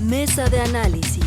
Mesa de análisis.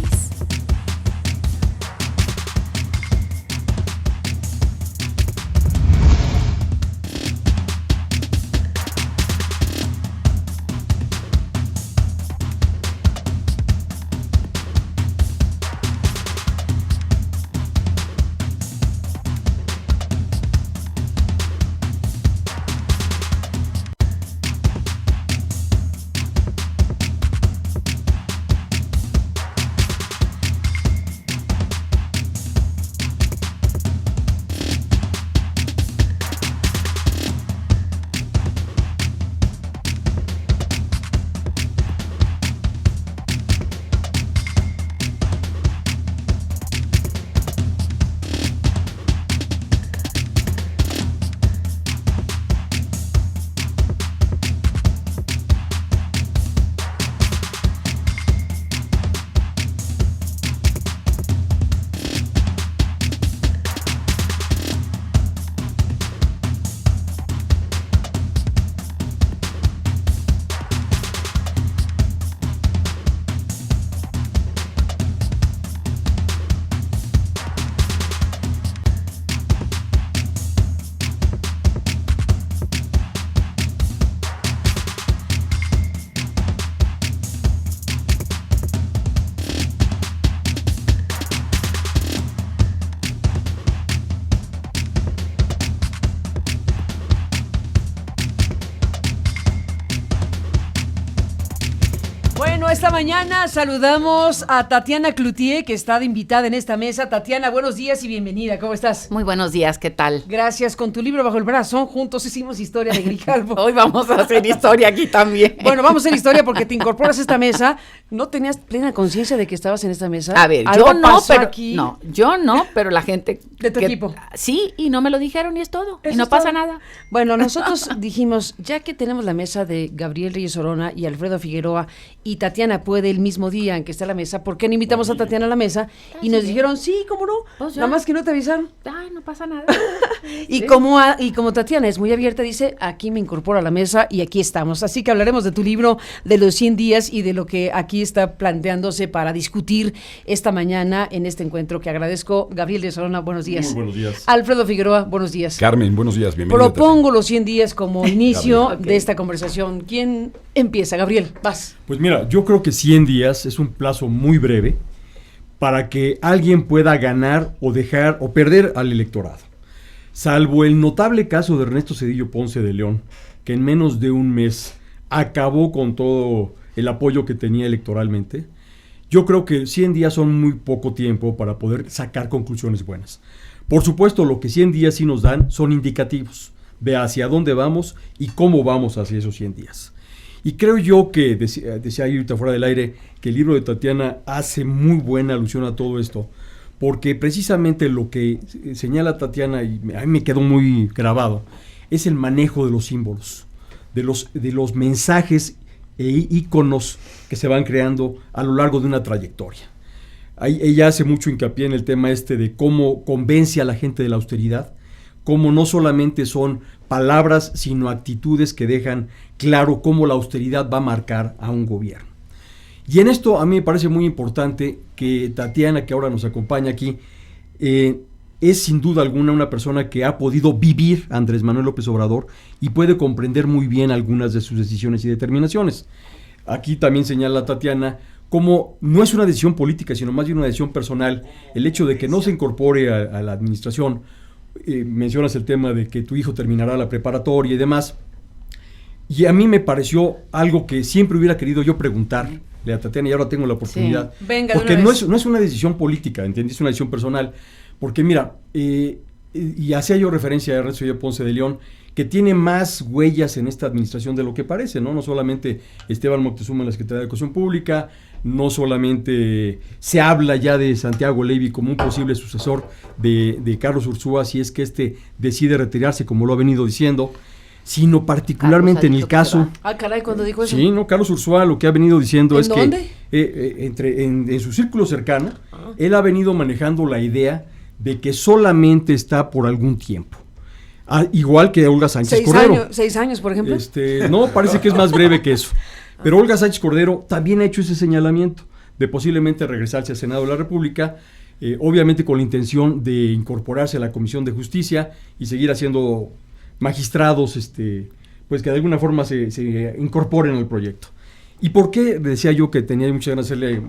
Esta mañana saludamos a Tatiana Cloutier, que está de invitada en esta mesa. Tatiana, buenos días y bienvenida. ¿Cómo estás? Muy buenos días, ¿qué tal? Gracias. Con tu libro bajo el brazo, juntos hicimos historia de Grijalvo. Hoy vamos a hacer historia aquí también. Bueno, vamos a hacer historia porque te incorporas a esta mesa. ¿No tenías plena conciencia de que estabas en esta mesa? A ver, yo no, pero la gente de tu equipo. Sí, y no me lo dijeron y es todo. Eso y no pasa nada. Bueno, nosotros dijimos, ya que tenemos la mesa de Gabriel Reyes Orona y Alfredo Figueroa y Tatiana puede el mismo día en que está la mesa, ¿por qué no invitamos a Tatiana a la mesa? Y nos dijeron, sí, ¿cómo no? Pues nada más que no te avisaron. No pasa nada. y, sí. como Tatiana es muy abierta, dice, aquí me incorporo a la mesa y aquí estamos. Así que hablaremos de tu libro, de los 100 días y de lo que aquí está planteándose para discutir esta mañana en este encuentro que agradezco. Gabriel de Sorona, buenos días. Muy buenos días. Alfredo Figueroa, buenos días. Carmen, buenos días, bienvenido. Propongo los 100 días como inicio de esta conversación. ¿Quién empieza? Gabriel, vas. Pues mira, yo creo que 100 días es un plazo muy breve para que alguien pueda ganar o dejar o perder al electorado. Salvo el notable caso de Ernesto Zedillo Ponce de León, que en menos de un mes acabó con todo el apoyo que tenía electoralmente, yo creo que 100 días son muy poco tiempo para poder sacar conclusiones buenas. Por supuesto, lo que 100 días sí nos dan son indicativos de hacia dónde vamos y cómo vamos hacia esos 100 días. Y creo yo que, decía ahorita fuera del aire, que el libro de Tatiana hace muy buena alusión a todo esto, porque precisamente lo que señala Tatiana, y a mí me quedó muy grabado, es el manejo de los símbolos, de los mensajes e íconos que se van creando a lo largo de una trayectoria. Ella hace mucho hincapié en el tema de cómo convence a la gente de la austeridad, cómo no solamente son palabras, sino actitudes que dejan claro cómo la austeridad va a marcar a un gobierno. Y en esto a mí me parece muy importante que Tatiana, que ahora nos acompaña aquí, es sin duda alguna una persona que ha podido vivir a Andrés Manuel López Obrador y puede comprender muy bien algunas de sus decisiones y determinaciones. Aquí también señala Tatiana cómo no es una decisión política, sino más bien una decisión personal, el hecho de que no se incorpore a la administración. Mencionas el tema de que tu hijo terminará la preparatoria y demás, y a mí me pareció algo que siempre hubiera querido yo preguntarle a Tatiana, y ahora tengo la oportunidad, sí. Venga, porque no es una decisión política, ¿entendés? Es una decisión personal, porque mira, y hacía yo referencia a Ernesto Zedillo Ponce de León, que tiene más huellas en esta administración de lo que parece, ¿no? No solamente Esteban Moctezuma en la Secretaría de Educación Pública, no solamente se habla ya de Santiago Levy como un posible sucesor de Carlos Ursúa, si es que decide retirarse, como lo ha venido diciendo, sino particularmente en el caso... caray, ¿cuándo dijo eso? Sí, no, Carlos Ursúa lo que ha venido diciendo es dónde? Que en su círculo cercano, él ha venido manejando la idea de que solamente está por algún tiempo. Igual que Olga Sánchez Cordero. 6 años, por ejemplo. No, parece que es más breve que eso. Pero Olga Sánchez Cordero también ha hecho ese señalamiento de posiblemente regresarse al Senado de la República, obviamente con la intención de incorporarse a la Comisión de Justicia y seguir haciendo magistrados, pues que de alguna forma se incorporen al proyecto. ¿Y por qué decía yo que tenía muchas ganas de hacerle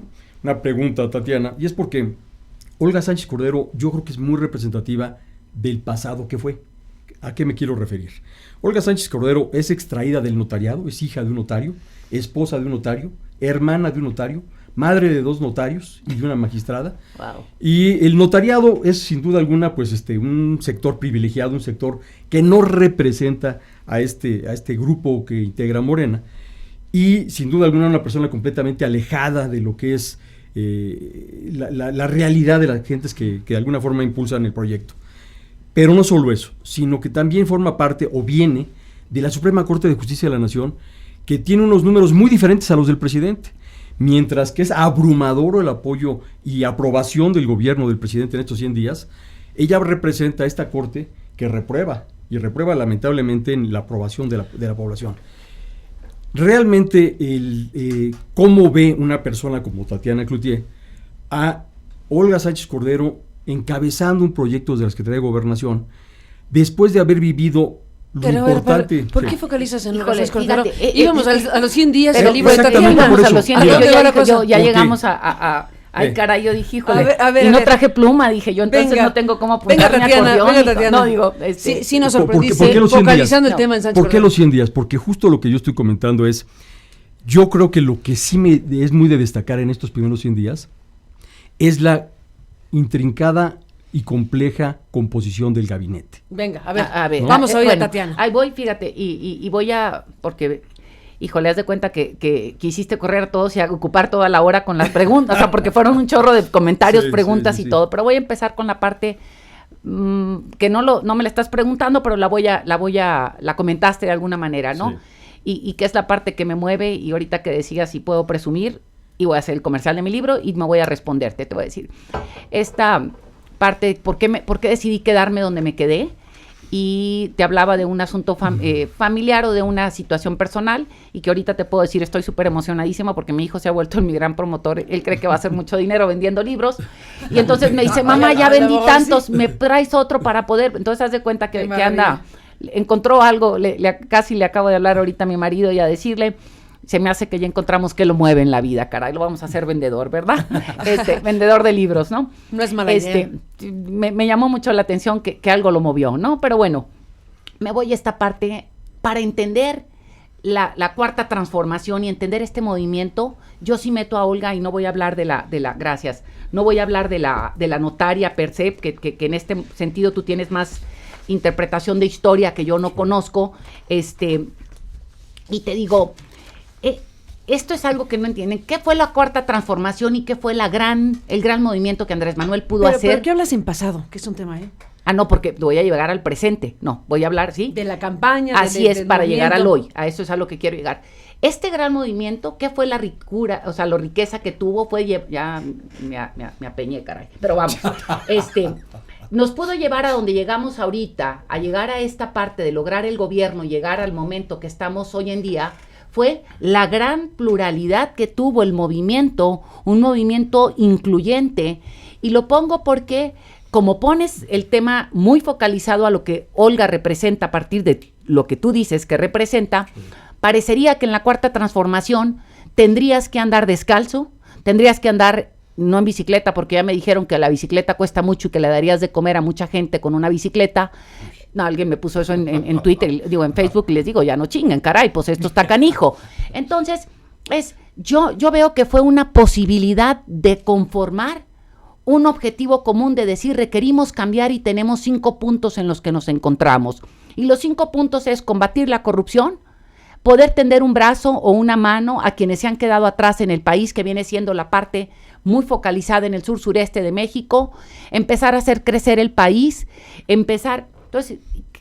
una pregunta a Tatiana? Y es porque Olga Sánchez Cordero yo creo que es muy representativa del pasado que fue. ¿A qué me quiero referir? Olga Sánchez Cordero es extraída del notariado, es hija de un notario, esposa de un notario, hermana de un notario, madre de 2 notarios y de una magistrada. Wow. Y el notariado es sin duda alguna pues un sector privilegiado, un sector que no representa a este grupo que integra Morena, y sin duda alguna una persona completamente alejada de lo que es la realidad de las gentes que de alguna forma impulsan el proyecto. Pero no solo eso, sino que también forma parte o viene de la Suprema Corte de Justicia de la Nación, que tiene unos números muy diferentes a los del presidente. Mientras que es abrumador el apoyo y aprobación del gobierno del presidente en estos 100 días, ella representa a esta corte que reprueba, y reprueba lamentablemente en la aprobación de la población. Realmente, cómo ve una persona como Tatiana Cloutier a Olga Sánchez Cordero encabezando un proyecto de la Secretaría de Gobernación, después de haber vivido lo importante. ¿Por qué focalizas en Olga Sánchez Cordero? Fíjate, íbamos a los 100 días del libro de Tatiana. Íbamos a los 100 días, ya ¿Por llegamos qué? ay, caray, yo dije, híjole, A ver, y no traje pluma, dije yo, entonces venga, no tengo cómo apuntar venga, mi Tatiana, acordeón. venga, Tatiana. No, digo, sí nos ¿Por sorprendiste, qué los 100 días? focalizando el tema en Sánchez ¿Por qué Cordero. los 100 días? Porque justo lo que yo estoy comentando es, yo creo que lo que sí es muy de destacar en estos primeros 100 días es la intrincada y compleja composición del gabinete. Venga, a ver, vamos a oír bueno, a Tatiana. Ahí voy, fíjate, y voy a, porque, híjole, haz de cuenta que quisiste correr a todos y a ocupar toda la hora con las preguntas, o sea, porque fueron un chorro de comentarios, preguntas y todo, pero voy a empezar con la parte que no me la estás preguntando, pero la comentaste de alguna manera, ¿no? Sí. Y que es la parte que me mueve, y ahorita que decías si puedo presumir, y voy a hacer el comercial de mi libro y me voy a responderte, te voy a decir, esta parte, ¿por qué decidí quedarme donde me quedé? Y te hablaba de un asunto familiar o de una situación personal, y que ahorita te puedo decir, estoy súper emocionadísima porque mi hijo se ha vuelto mi gran promotor, él cree que va a hacer mucho dinero vendiendo libros, y entonces me dice, mamá, ya vendí tantos, me traes otro para poder, entonces haz de cuenta que anda, encontró algo, casi le acabo de hablar ahorita a mi marido y a decirle, se me hace que ya encontramos qué lo mueve en la vida, caray, lo vamos a hacer vendedor, ¿verdad? Vendedor de libros, ¿no? No es mala idea. Me llamó mucho la atención que algo lo movió, ¿no? Pero bueno, me voy a esta parte para entender la cuarta transformación y entender este movimiento. Yo sí meto a Olga y no voy a hablar gracias, no voy a hablar de la notaria per se, que en este sentido tú tienes más interpretación de historia que yo no conozco, y te digo, esto es algo que no entienden. ¿Qué fue la cuarta transformación y qué fue el gran movimiento que Andrés Manuel pudo hacer? ¿Pero qué hablas en pasado? Que es un tema, No, porque voy a llegar al presente. No, voy a hablar, ¿sí? De la campaña. Así es, para llegar al hoy. A eso es a lo que quiero llegar. Este gran movimiento, ¿qué fue la ricura, o sea, la riqueza que tuvo? Fue, ya me apeñé, caray. Pero vamos, nos pudo llevar a donde llegamos ahorita, a llegar a esta parte de lograr el gobierno, llegar al momento que estamos hoy en día, fue la gran pluralidad que tuvo el movimiento, un movimiento incluyente, y lo pongo porque, como pones el tema muy focalizado a lo que Olga representa a partir de lo que tú dices que representa, parecería que en la cuarta transformación tendrías que andar descalzo, tendrías que andar no en bicicleta, porque ya me dijeron que la bicicleta cuesta mucho y que le darías de comer a mucha gente con una bicicleta. No, alguien me puso eso en Twitter, digo, en Facebook, y les digo, ya no chinguen, caray, pues esto está canijo. Entonces, yo veo que fue una posibilidad de conformar un objetivo común, de decir, requerimos cambiar y tenemos 5 puntos en los que nos encontramos. Y los 5 puntos es combatir la corrupción, poder tender un brazo o una mano a quienes se han quedado atrás en el país, que viene siendo la parte muy focalizada en el sur-sureste de México, empezar a hacer crecer el país, entonces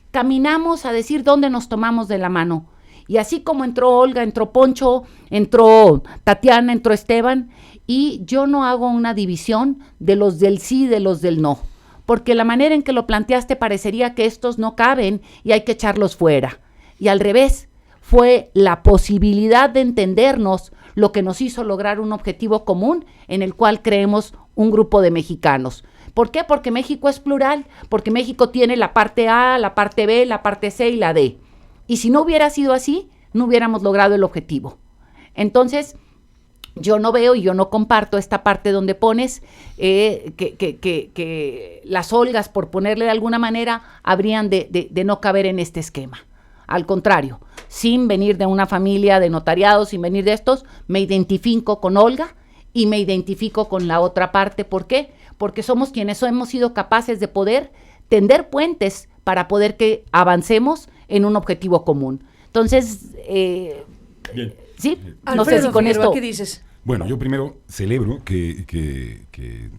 caminamos a decir dónde nos tomamos de la mano. Y así como entró Olga, entró Poncho, entró Tatiana, entró Esteban, y yo no hago una división de los del sí y de los del no, porque la manera en que lo planteaste parecería que estos no caben y hay que echarlos fuera. Y al revés, fue la posibilidad de entendernos lo que nos hizo lograr un objetivo común en el cual creemos un grupo de mexicanos. ¿Por qué? Porque México es plural, porque México tiene la parte A, la parte B, la parte C y la D. Y si no hubiera sido así, no hubiéramos logrado el objetivo. Entonces, yo no veo y yo no comparto esta parte donde pones que las Olgas, por ponerle de alguna manera, habrían de no caber en este esquema. Al contrario, sin venir de una familia de notariados, sin venir de estos, me identifico con Olga y me identifico con la otra parte. ¿Por qué? Porque somos quienes hemos sido capaces de poder tender puentes para poder que avancemos en un objetivo común. Entonces, Bien. sí, Alfredo, no sé si con Figueroa, esto... ¿qué dices? Bueno, yo primero celebro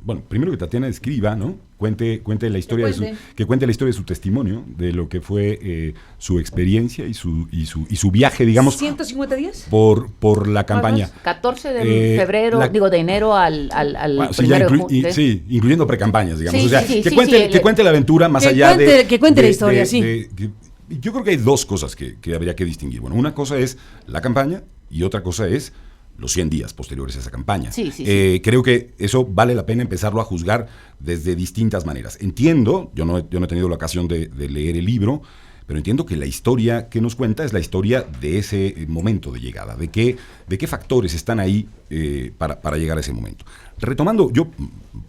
bueno, primero que Tatiana escriba, ¿no? Cuente la historia que cuente la historia de su testimonio, de lo que fue su experiencia y su viaje, digamos, 150 días. por la campaña. 14 de febrero, de enero al Bueno, sí, primero de junio. sí, incluyendo precampañas, digamos. Sí, o sea, sí, que sí, cuente, sí, que cuente la aventura más que allá cuente- que cuente la historia, sí. Yo creo que hay dos cosas que habría que distinguir. Bueno, una cosa es la campaña y otra cosa es los 100 días posteriores a esa campaña. Sí. Creo que eso vale la pena empezarlo a juzgar desde distintas maneras. Entiendo, yo no he tenido la ocasión de leer el libro, pero entiendo que la historia que nos cuenta es la historia de ese momento de llegada, de qué factores están ahí para llegar a ese momento. Retomando, yo,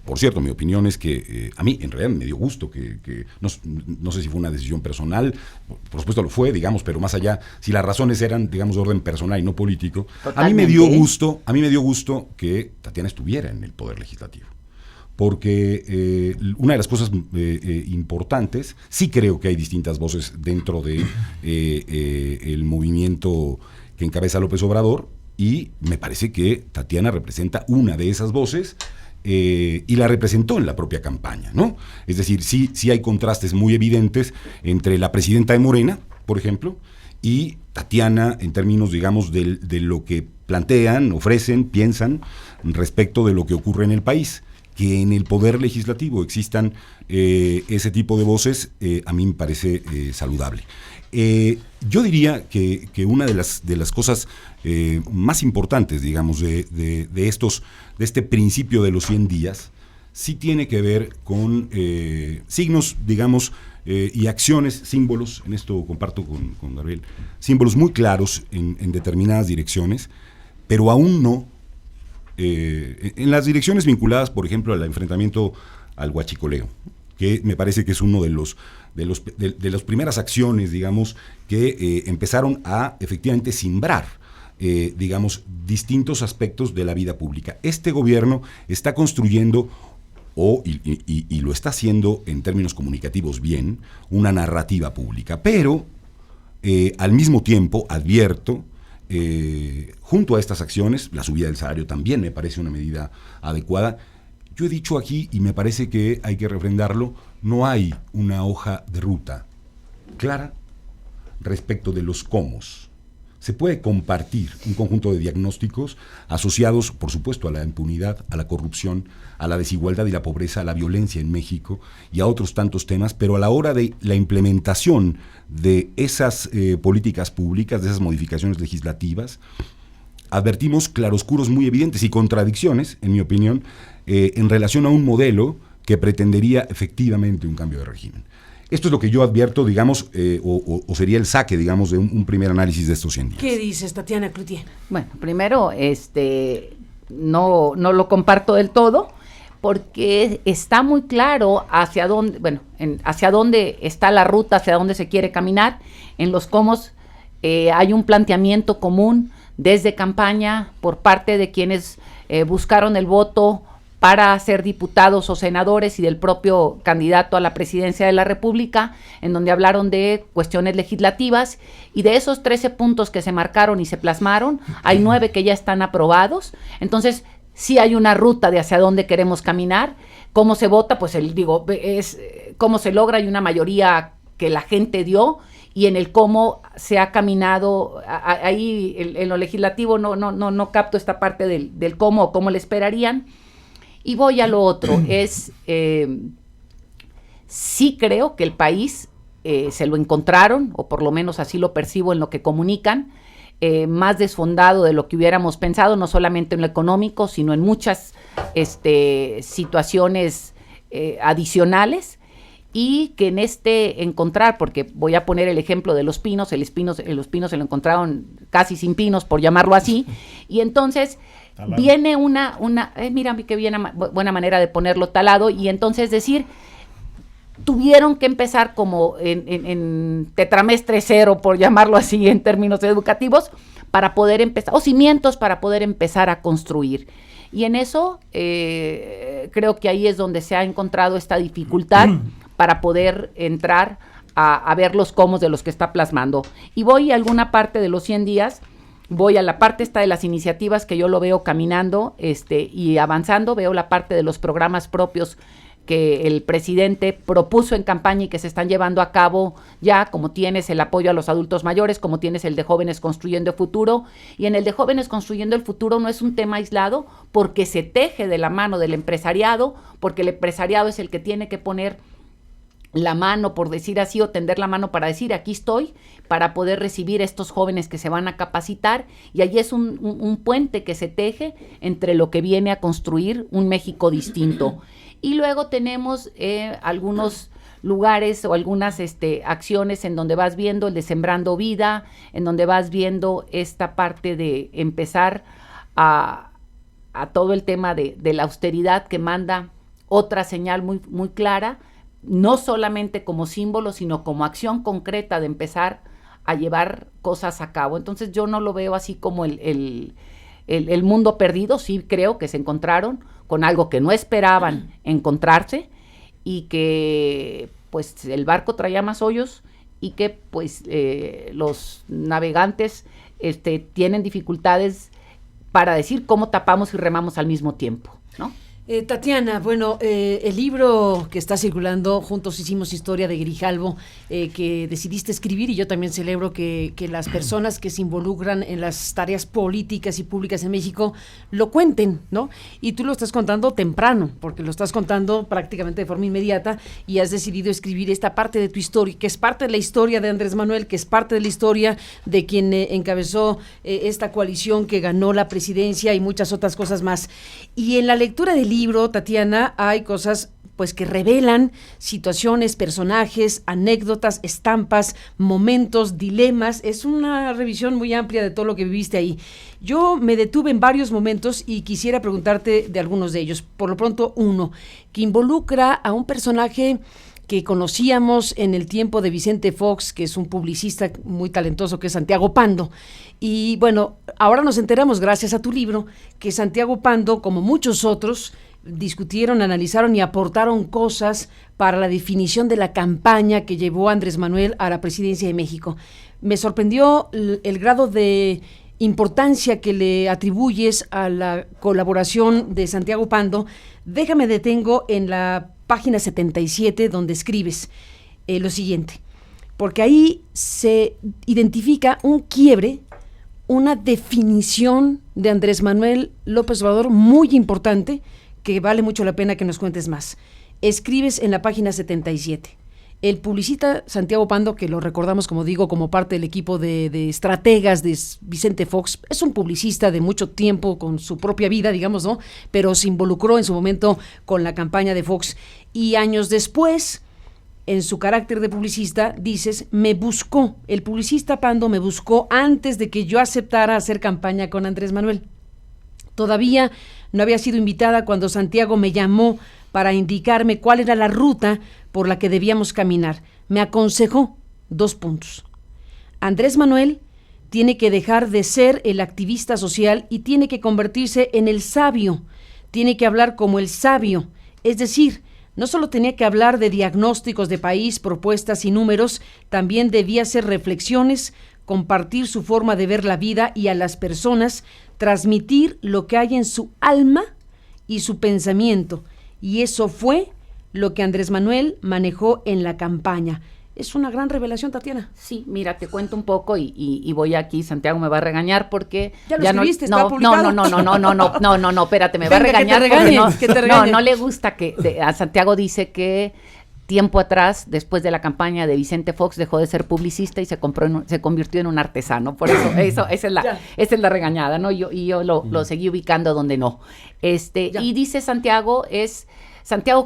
por cierto, mi opinión es que a mí en realidad me dio gusto que no sé si fue una decisión personal, por supuesto lo fue, digamos, pero más allá, si las razones eran, digamos, de orden personal y no político, a mí me dio gusto que Tatiana estuviera en el Poder Legislativo. Porque una de las cosas importantes, sí creo que hay distintas voces dentro de el movimiento que encabeza López Obrador, y me parece que Tatiana representa una de esas voces y la representó en la propia campaña, ¿no? Es decir, sí hay contrastes muy evidentes entre la presidenta de Morena, por ejemplo, y Tatiana en términos, digamos, de lo que plantean, ofrecen, piensan respecto de lo que ocurre en el país. Que en el Poder Legislativo existan ese tipo de voces, a mí me parece saludable. Yo diría que una de las cosas más importantes, digamos, de este principio de los 100 días, sí tiene que ver con signos, digamos, y acciones, símbolos, en esto comparto con Gabriel, símbolos muy claros en determinadas direcciones, pero aún no en las direcciones vinculadas, por ejemplo, al enfrentamiento al huachicoleo, que me parece que es uno de las primeras acciones, digamos, que empezaron a efectivamente simbrar, digamos, distintos aspectos de la vida pública. Este gobierno está construyendo y lo está haciendo en términos comunicativos bien, una narrativa pública, pero al mismo tiempo advierto, junto a estas acciones, la subida del salario también me parece una medida adecuada. Yo he dicho aquí, y me parece que hay que refrendarlo, no hay una hoja de ruta clara respecto de los cómo. Se puede compartir un conjunto de diagnósticos asociados, por supuesto, a la impunidad, a la corrupción, a la desigualdad y la pobreza, a la violencia en México y a otros tantos temas, pero a la hora de la implementación de esas políticas públicas, de esas modificaciones legislativas, advertimos claroscuros muy evidentes y contradicciones, en mi opinión, en relación a un modelo que pretendería efectivamente un cambio de régimen. Esto es lo que yo advierto, digamos, o sería el saque, digamos, de un primer análisis de estos 100 días. ¿Qué dices, Tatiana Cloutier? Bueno, primero, no lo comparto del todo, porque está muy claro hacia dónde, hacia dónde está la ruta, hacia dónde se quiere caminar. En los cómo hay un planteamiento común desde campaña por parte de quienes buscaron el voto para ser diputados o senadores y del propio candidato a la presidencia de la República, en donde hablaron de cuestiones legislativas, y de esos 13 puntos que se marcaron y se plasmaron, hay 9 que ya están aprobados. Entonces, sí hay una ruta de hacia dónde queremos caminar. ¿Cómo se vota? Pues es cómo se logra, hay una mayoría que la gente dio, y en el cómo se ha caminado, ahí en lo legislativo no capto esta parte del cómo o cómo le esperarían. Y voy a lo otro, sí creo que el país se lo encontraron, o por lo menos así lo percibo en lo que comunican, más desfondado de lo que hubiéramos pensado, no solamente en lo económico, sino en muchas situaciones adicionales, y que en encontrar, porque voy a poner el ejemplo de los pinos, los pinos se lo encontraron casi sin pinos, por llamarlo así, y entonces viene mira qué buena manera de ponerlo, talado, y entonces decir, tuvieron que empezar como en tetramestre cero, por llamarlo así en términos educativos, para poder empezar, o cimientos para poder empezar a construir. Y en eso creo que ahí es donde se ha encontrado esta dificultad para poder entrar a ver los cómo de los que está plasmando. Y voy a alguna parte de los 100 días, voy a la parte esta de las iniciativas que yo lo veo caminando y avanzando, veo la parte de los programas propios que el presidente propuso en campaña y que se están llevando a cabo ya, como tienes el apoyo a los adultos mayores, como tienes el de Jóvenes Construyendo el Futuro, y en el de Jóvenes Construyendo el Futuro no es un tema aislado, porque se teje de la mano del empresariado, porque el empresariado es el que tiene que poner la mano, por decir así, o tender la mano para decir, aquí estoy, para poder recibir estos jóvenes que se van a capacitar, y allí es un puente que se teje entre lo que viene a construir un México distinto. Y luego tenemos algunos lugares o algunas acciones en donde vas viendo el de Sembrando Vida, en donde vas viendo esta parte de empezar a todo el tema de la austeridad, que manda otra señal muy, muy clara, no solamente como símbolo, sino como acción concreta de empezar a llevar cosas a cabo. Entonces yo no lo veo así como el mundo perdido. Sí creo que se encontraron con algo que no esperaban encontrarse, y que pues el barco traía más hoyos, y que pues los navegantes tienen dificultades para decir cómo tapamos y remamos al mismo tiempo, ¿no? Tatiana, bueno, el libro que está circulando, Juntos Hicimos Historia, de Grijalvo, que decidiste escribir, y yo también celebro que las personas que se involucran en las tareas políticas y públicas en México lo cuenten, ¿no? Y tú lo estás contando temprano, porque lo estás contando prácticamente de forma inmediata, y has decidido escribir esta parte de tu historia, que es parte de la historia de Andrés Manuel, que es parte de la historia de quien encabezó esta coalición que ganó la presidencia, y muchas otras cosas más. Y en la lectura del libro, Tatiana, hay cosas pues que revelan situaciones, personajes, anécdotas, estampas, momentos, dilemas. Es una revisión muy amplia de todo lo que viviste ahí. Yo me detuve en varios momentos y quisiera preguntarte de algunos de ellos. Por lo pronto, uno que involucra a un personaje que conocíamos en el tiempo de Vicente Fox, que es un publicista muy talentoso, que es Santiago Pando. Y bueno, ahora nos enteramos, gracias a tu libro, que Santiago Pando, como muchos otros, discutieron, analizaron y aportaron cosas para la definición de la campaña que llevó a Andrés Manuel a la presidencia de México. Me sorprendió el grado de importancia que le atribuyes a la colaboración de Santiago Pando. Déjame detengo en la página 77, donde escribes lo siguiente, porque ahí se identifica un quiebre, una definición de Andrés Manuel López Obrador muy importante, que vale mucho la pena que nos cuentes más. Escribes en la página 77, el publicista Santiago Pando, que lo recordamos, como digo, como parte del equipo de estrategas de Vicente Fox, es un publicista de mucho tiempo con su propia vida, digamos, ¿no? Pero se involucró en su momento con la campaña de Fox, y años después, en su carácter de publicista, dices, el publicista Pando me buscó antes de que yo aceptara hacer campaña con Andrés Manuel. Todavía no había sido invitada cuando Santiago me llamó para indicarme cuál era la ruta por la que debíamos caminar. Me aconsejó 2 puntos. Andrés Manuel tiene que dejar de ser el activista social y tiene que convertirse en el sabio. Tiene que hablar como el sabio. Es decir, no solo tenía que hablar de diagnósticos de país, propuestas y números, también debía hacer reflexiones, compartir su forma de ver la vida y a las personas, transmitir lo que hay en su alma y su pensamiento. Y eso fue lo que Andrés Manuel manejó en la campaña. Es una gran revelación, Tatiana. Sí, mira, te cuento un poco y voy aquí, Santiago me va a regañar porque... Ya lo escribiste, está publicado. No, espérate, me va a regañar. Que te regañe. No le gusta que... a Santiago dice que tiempo atrás, después de la campaña de Vicente Fox, dejó de ser publicista y se convirtió en un artesano. Por eso esa es la regañada, ¿no? Yo lo seguí ubicando donde no. Y dice Santiago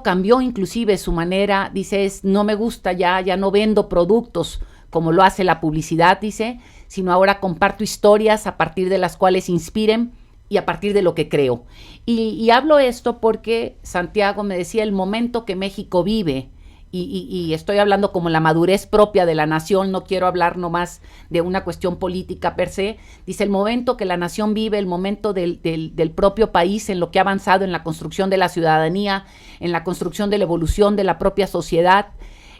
cambió inclusive su manera, dice, no me gusta ya no vendo productos como lo hace la publicidad, dice, sino ahora comparto historias a partir de las cuales inspiren y a partir de lo que creo. Y hablo esto porque Santiago me decía el momento que México vive, y estoy hablando como la madurez propia de la nación, no quiero hablar nomás de una cuestión política per se, dice el momento que la nación vive, el momento del propio país en lo que ha avanzado en la construcción de la ciudadanía, en la construcción de la evolución de la propia sociedad.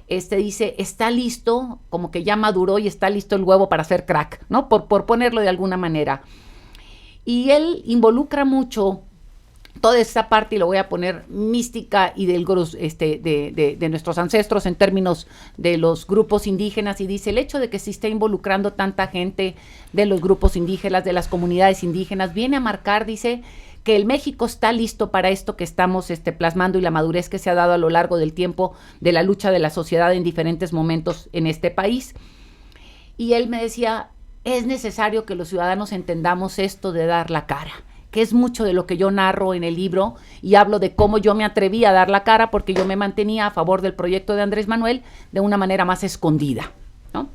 Dice, está listo, como que ya maduró y está listo el huevo para hacer crack, ¿no? Por ponerlo de alguna manera. Y él involucra mucho toda esta parte, y lo voy a poner mística y de nuestros ancestros en términos de los grupos indígenas, y dice, el hecho de que se esté involucrando tanta gente de los grupos indígenas, de las comunidades indígenas, viene a marcar, dice, que el México está listo para esto que estamos plasmando y la madurez que se ha dado a lo largo del tiempo de la lucha de la sociedad en diferentes momentos en este país. Y él me decía, es necesario que los ciudadanos entendamos esto de dar la cara, que es mucho de lo que yo narro en el libro, y hablo de cómo yo me atreví a dar la cara porque yo me mantenía a favor del proyecto de Andrés Manuel de una manera más escondida, ¿no?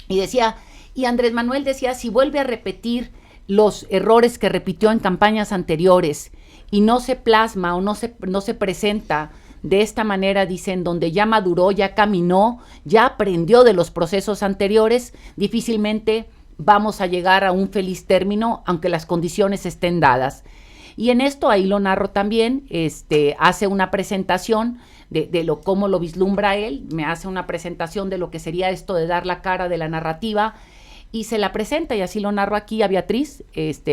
Y Andrés Manuel decía, si vuelve a repetir los errores que repitió en campañas anteriores y no se plasma o no se presenta de esta manera, dicen, donde ya maduró, ya caminó, ya aprendió de los procesos anteriores, difícilmente vamos a llegar a un feliz término, aunque las condiciones estén dadas. Y en esto, ahí lo narro también, hace una presentación de cómo lo vislumbra él, me hace una presentación de lo que sería esto de dar la cara de la narrativa, y se la presenta, y así lo narro aquí a Beatriz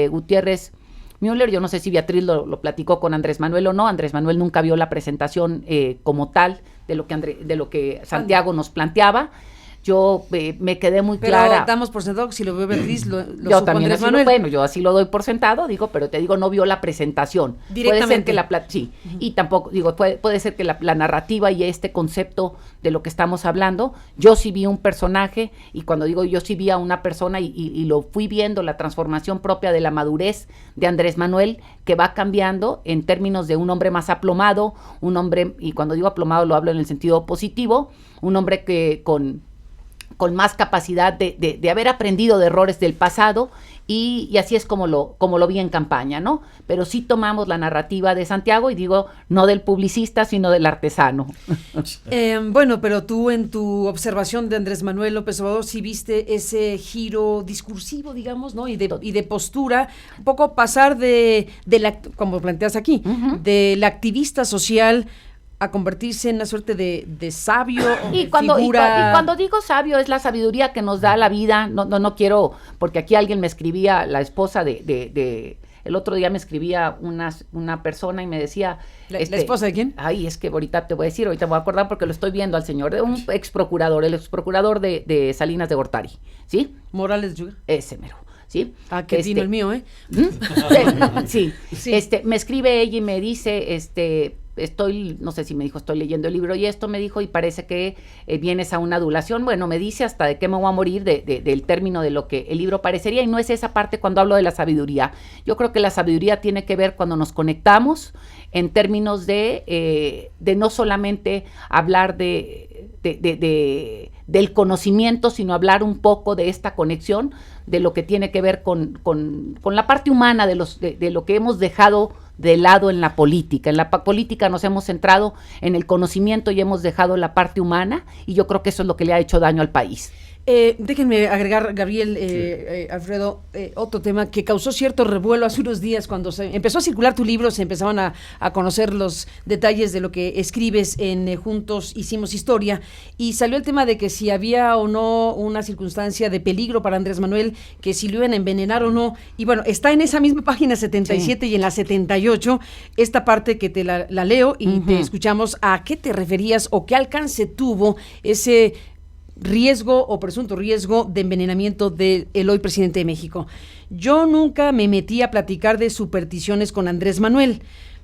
Gutiérrez Müller. Yo no sé si Beatriz lo platicó con Andrés Manuel o no. Andrés Manuel nunca vio la presentación como tal de lo que Santiago nos planteaba. Yo me quedé muy clara. Pero damos por sentado que si lo vio Beatriz, lo yo supo también Andrés Manuel. Bueno, yo así lo doy por sentado, digo, pero te digo, no vio la presentación. Directamente. Puede ser que sí, y tampoco, digo, puede ser que la narrativa y este concepto de lo que estamos hablando, yo sí vi un personaje, y cuando digo yo sí vi a una persona, y lo fui viendo, la transformación propia de la madurez de Andrés Manuel, que va cambiando en términos de un hombre más aplomado, un hombre, y cuando digo aplomado lo hablo en el sentido positivo, un hombre que con más capacidad de haber aprendido de errores del pasado, y así es como lo vi en campaña, ¿no? Pero sí tomamos la narrativa de Santiago, y digo, no del publicista, sino del artesano. Bueno, pero tú en tu observación de Andrés Manuel López Obrador sí viste ese giro discursivo, digamos, ¿no? Y de postura, un poco pasar como planteas aquí, del activista social a convertirse en una suerte de sabio. Y cuando digo sabio, es la sabiduría que nos da la vida. No quiero, porque aquí alguien me escribía, la esposa el otro día me escribía una persona y me decía... ¿La esposa de quién? Ay, es que ahorita te voy a decir, ahorita me voy a acordar porque lo estoy viendo al señor, de un ex procurador de Salinas de Gortari, ¿sí? Morales Yuga. Ese mero. ¿Sí? Ah, que vino el mío, ¿eh? Sí. Me escribe ella y me dice, no sé si me dijo, estoy leyendo el libro y esto me dijo, y parece que vienes a una adulación. Bueno, me dice hasta de qué me voy a morir del término de lo que el libro parecería, y no es esa parte cuando hablo de la sabiduría. Yo creo que la sabiduría tiene que ver cuando nos conectamos en términos de no solamente hablar del conocimiento, sino hablar un poco de esta conexión, de lo que tiene que ver con la parte humana de lo que hemos dejado de lado en la política. En la política nos hemos centrado en el conocimiento y hemos dejado la parte humana, y yo creo que eso es lo que le ha hecho daño al país. Déjenme agregar, Gabriel, Alfredo, otro tema que causó cierto revuelo hace unos días cuando se empezó a circular tu libro, se empezaban a conocer los detalles de lo que escribes en Juntos Hicimos Historia, y salió el tema de que si había o no una circunstancia de peligro para Andrés Manuel, que si lo iban a envenenar o no, y bueno, está en esa misma página 77 y en la 78, esta parte que te la leo y te escuchamos. ¿A qué te referías o qué alcance tuvo ese riesgo o presunto riesgo de envenenamiento del hoy presidente de México? Yo nunca me metí a platicar de supersticiones con Andrés Manuel,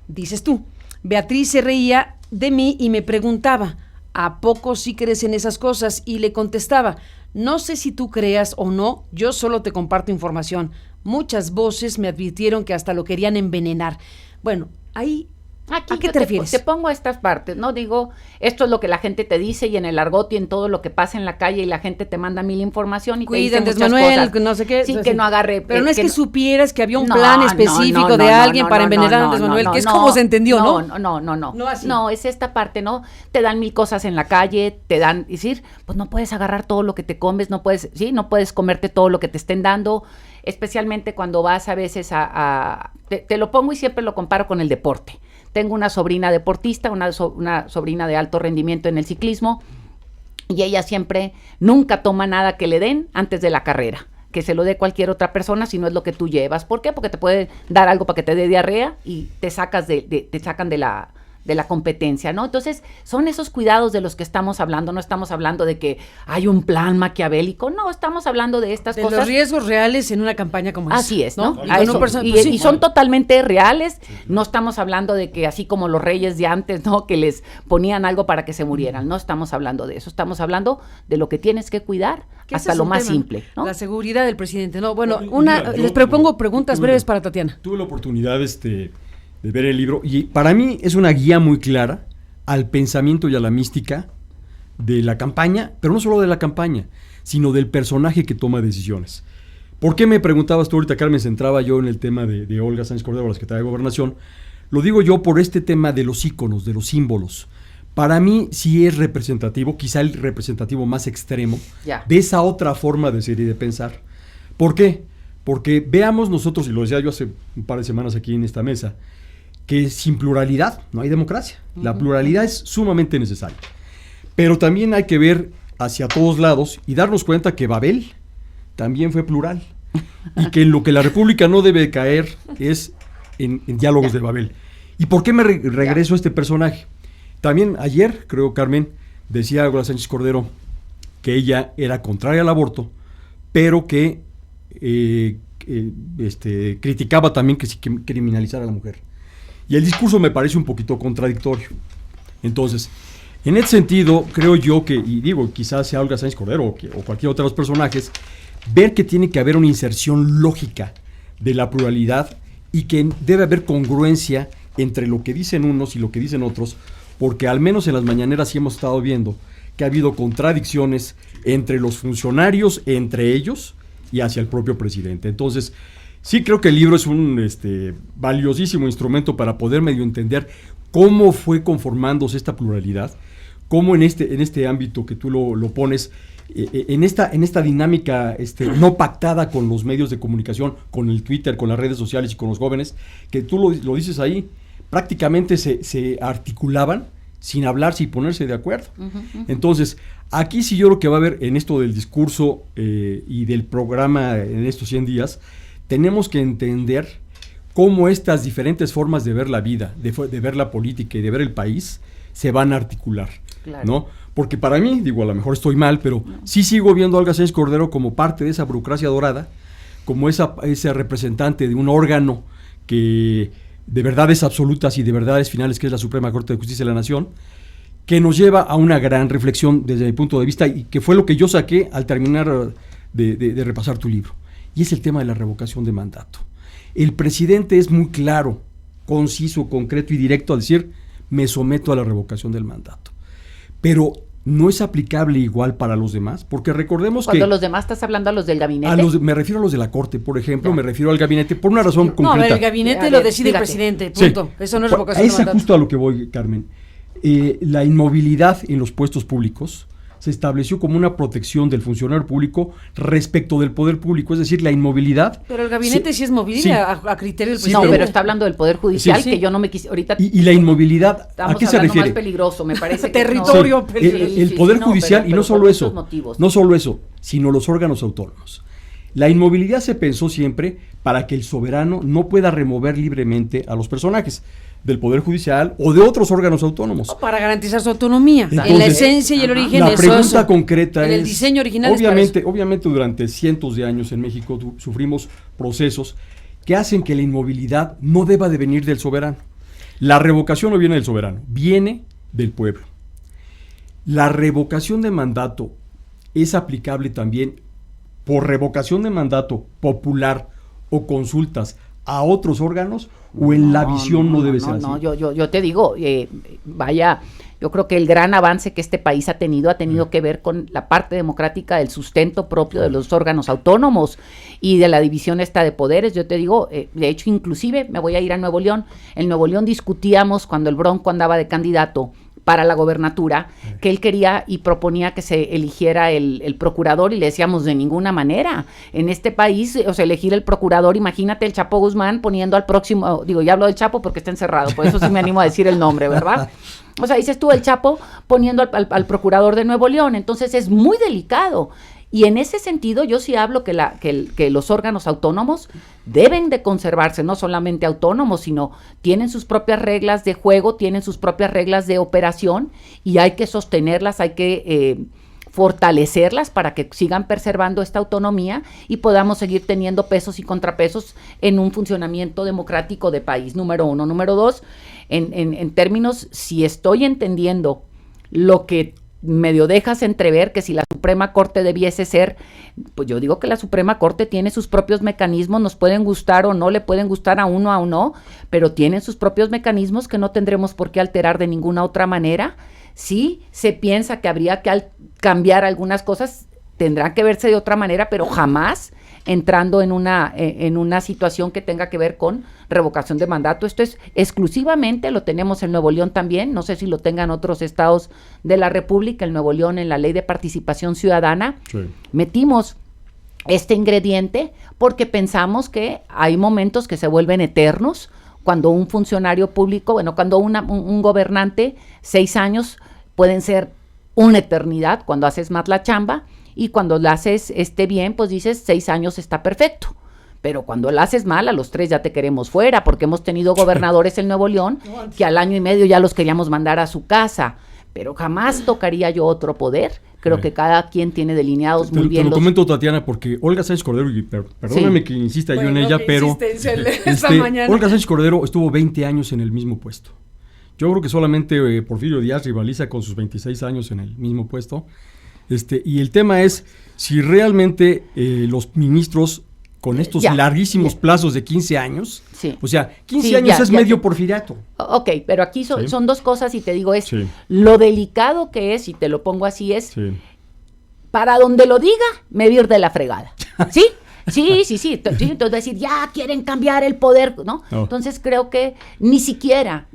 dices tú. Beatriz se reía de mí y me preguntaba, ¿a poco sí crees en esas cosas? Y le contestaba, no sé si tú creas o no, yo solo te comparto información. Muchas voces me advirtieron que hasta lo querían envenenar. Bueno, ahí... Aquí ¿a qué yo te refieres? Te pongo estas partes, ¿no? Digo, esto es lo que la gente te dice y en el argot y en todo lo que pasa en la calle y la gente te manda mil información y Cuiden, te dice muchas Manuel, cosas. que no sé qué. Sí, Entonces, que no agarre. pero no es que supieras que había un No, plan no, específico no, de no, alguien no, para no, envenenar a no, Andrés Manuel, no, que es no, como se entendió, ¿no? No, No así. no, es esta parte, ¿no? Te dan mil cosas en la calle, te dan, decir, pues no puedes agarrar todo lo que te comes, no puedes, sí, no puedes comerte todo lo que te estén dando, especialmente cuando vas a veces te lo pongo y siempre lo comparo con el deporte. Tengo una sobrina deportista, una sobrina de alto rendimiento en el ciclismo, y ella siempre, nunca toma nada que le den antes de la carrera, que se lo dé cualquier otra persona si no es lo que tú llevas. ¿Por qué? Porque te puede dar algo para que te dé diarrea y te sacan de la competencia, ¿no? Entonces, son esos cuidados de los que estamos hablando. No estamos hablando de que hay un plan maquiavélico, no, estamos hablando de estas De cosas. los riesgos reales en una campaña como esa. Así es, ¿no? Y con un person- pues sí. Y son totalmente reales. No estamos hablando de que así como los reyes de antes, ¿no? Que les ponían algo para que se murieran. No estamos hablando de eso. Estamos hablando de lo que tienes que cuidar Que ese hasta es lo un más tema, simple, ¿no? La seguridad del presidente. No, bueno, Mira, les yo- propongo preguntas tuve- breves para Tatiana. Tuve la oportunidad de ver el libro y para mí es una guía muy clara al pensamiento y a la mística de la campaña, pero no solo de la campaña, sino del personaje que toma decisiones. ¿Por qué me preguntabas tú ahorita, Carmen? Centraba yo en el tema de Olga Sánchez Cordero, la secretaria de Gobernación. Lo digo yo por este tema de los íconos, de los símbolos. Para mí sí es representativo, quizá el representativo más extremo, Ya. de esa otra forma de ser y de pensar. ¿Por qué? Porque veamos nosotros, y lo decía yo hace un par de semanas aquí en esta mesa, que sin pluralidad no hay democracia. La pluralidad es sumamente necesaria. Pero también hay que ver hacia todos lados y darnos cuenta que Babel también fue plural. Y que en lo que la República no debe caer es en diálogos de Babel. ¿Y por qué me regreso a este personaje? También ayer, creo, Carmen, decía Olga Sánchez Cordero que ella era contraria al aborto, pero que criticaba también que se criminalizara a la mujer. Y el discurso me parece un poquito contradictorio. Entonces, en ese sentido, creo yo que, y digo, quizás sea Olga Sánchez Cordero o cualquier otro de los personajes, ver que tiene que haber una inserción lógica de la pluralidad y que debe haber congruencia entre lo que dicen unos y lo que dicen otros, porque al menos en las mañaneras sí hemos estado viendo que ha habido contradicciones entre los funcionarios, entre ellos y hacia el propio presidente. Entonces, sí creo que el libro es un valiosísimo instrumento para poder medio entender cómo fue conformándose esta pluralidad, cómo en este ámbito que tú lo pones, en esta dinámica no pactada con los medios de comunicación, con el Twitter, con las redes sociales y con los jóvenes, que tú lo dices ahí, prácticamente se articulaban sin hablar, sin ponerse de acuerdo. Entonces, aquí sí yo creo que va a haber en esto del discurso y del programa en estos 100 días, tenemos que entender cómo estas diferentes formas de ver la vida, de ver la política y de ver el país se van a articular, Claro. ¿no? Porque para mí, digo, a lo mejor estoy mal, pero sí sigo viendo a Olga Sánchez Cordero como parte de esa burocracia dorada, como ese representante de un órgano que de verdades absolutas y de verdades finales, que es la Suprema Corte de Justicia de la Nación, que nos lleva a una gran reflexión desde mi punto de vista y que fue lo que yo saqué al terminar de repasar tu libro. Y es el tema de la revocación de mandato. El presidente es muy claro, conciso, concreto y directo al decir, me someto a la revocación del mandato. Pero no es aplicable igual para los demás, porque recordemos Cuando que... los demás estás hablando a los del gabinete. me refiero a los de la Corte, por ejemplo, Ya. me refiero al gabinete por una razón No, a concreta. ver, el gabinete A lo ver, decide el dígate. presidente, Sí. punto. Eso no es revocación de Ese mandato. justo a lo que voy, Carmen. La inmovilidad en los puestos públicos se estableció como una protección del funcionario público respecto del poder público, es decir, la inmovilidad. Pero el gabinete sí es movible sí. a criterio del Sí, No, presidente. pero está hablando del Poder Judicial, Sí, sí. que yo no me quise... Ahorita Y la inmovilidad, estamos ¿a qué se hablando refiere? más peligroso, me parece. que Territorio no. peligroso. El Poder no, Judicial, pero y no solo por eso, muchos motivos. no solo eso, sino los órganos autónomos. La inmovilidad se pensó siempre para que el soberano no pueda remover libremente a los personajes del Poder Judicial o de otros órganos autónomos. O para garantizar su autonomía. en la Entonces, esencia y el origen La de pregunta concreta en es, el diseño original es para obviamente durante cientos de años en México sufrimos procesos que hacen que la inmovilidad no deba de venir del soberano. La revocación no viene del soberano, viene del pueblo. La revocación de mandato es aplicable también por revocación de mandato popular o consultas a otros órganos, o en la visión no debe ser así. No, yo te digo, vaya, yo creo que el gran avance que este país ha tenido que ver con la parte democrática del sustento propio de los órganos autónomos y de la división esta de poderes. Yo te digo, de hecho, inclusive me voy a ir a Nuevo León. En Nuevo León discutíamos cuando el Bronco andaba de candidato para la gobernatura, que él quería y proponía que se eligiera el procurador, y le decíamos, de ninguna manera, en este país, o sea, elegir el procurador, imagínate el Chapo Guzmán poniendo al próximo, digo, ya hablo del Chapo porque está encerrado, por eso sí me animo a decir el nombre, ¿verdad? O sea, dices tú, el Chapo poniendo al procurador de Nuevo León, entonces es muy delicado. Y en ese sentido yo sí hablo que los órganos autónomos deben de conservarse, no solamente autónomos, sino tienen sus propias reglas de juego, tienen sus propias reglas de operación, y hay que sostenerlas, hay que fortalecerlas para que sigan preservando esta autonomía y podamos seguir teniendo pesos y contrapesos en un funcionamiento democrático de país, número uno. Número dos, en términos, si estoy entendiendo lo que medio dejas entrever, que si la Suprema Corte debiese ser, pues yo digo que la Suprema Corte tiene sus propios mecanismos, nos pueden gustar o no, le pueden gustar a uno o no, pero tienen sus propios mecanismos que no tendremos por qué alterar de ninguna otra manera. Si se piensa que habría que cambiar algunas cosas, tendrán que verse de otra manera, pero jamás entrando en una situación que tenga que ver con revocación de mandato. Esto es exclusivamente, lo tenemos en Nuevo León también, no sé si lo tengan otros estados de la República. En Nuevo León, en la Ley de Participación Ciudadana, metimos este ingrediente porque pensamos que hay momentos que se vuelven eternos, cuando un funcionario público, cuando un gobernante, 6 años pueden ser una eternidad cuando haces más la chamba, y cuando la haces bien, pues dices 6 años está perfecto. Pero cuando la haces mal, a los 3 ya te queremos fuera, porque hemos tenido gobernadores en Nuevo León que al año y medio ya los queríamos mandar a su casa. Pero jamás tocaría yo otro poder. Creo que cada quien tiene delineados muy bien. Te lo comento, Tatiana, porque Olga Sánchez Cordero, y perdóname que insista yo en ella, pero Olga Sánchez Cordero estuvo 20 años en el mismo puesto. Yo creo que solamente Porfirio Díaz rivaliza con sus 26 años en el mismo puesto. Y el tema es si realmente los ministros con estos larguísimos plazos de 15 años, o sea, 15 años es medio porfiriato. Ok, pero aquí son dos cosas, y te digo, lo delicado que es, y te lo pongo así, es para donde lo diga, me vir de la fregada, ¿sí? Sí, entonces decir, ya quieren cambiar el poder, ¿no? Entonces creo que ni siquiera,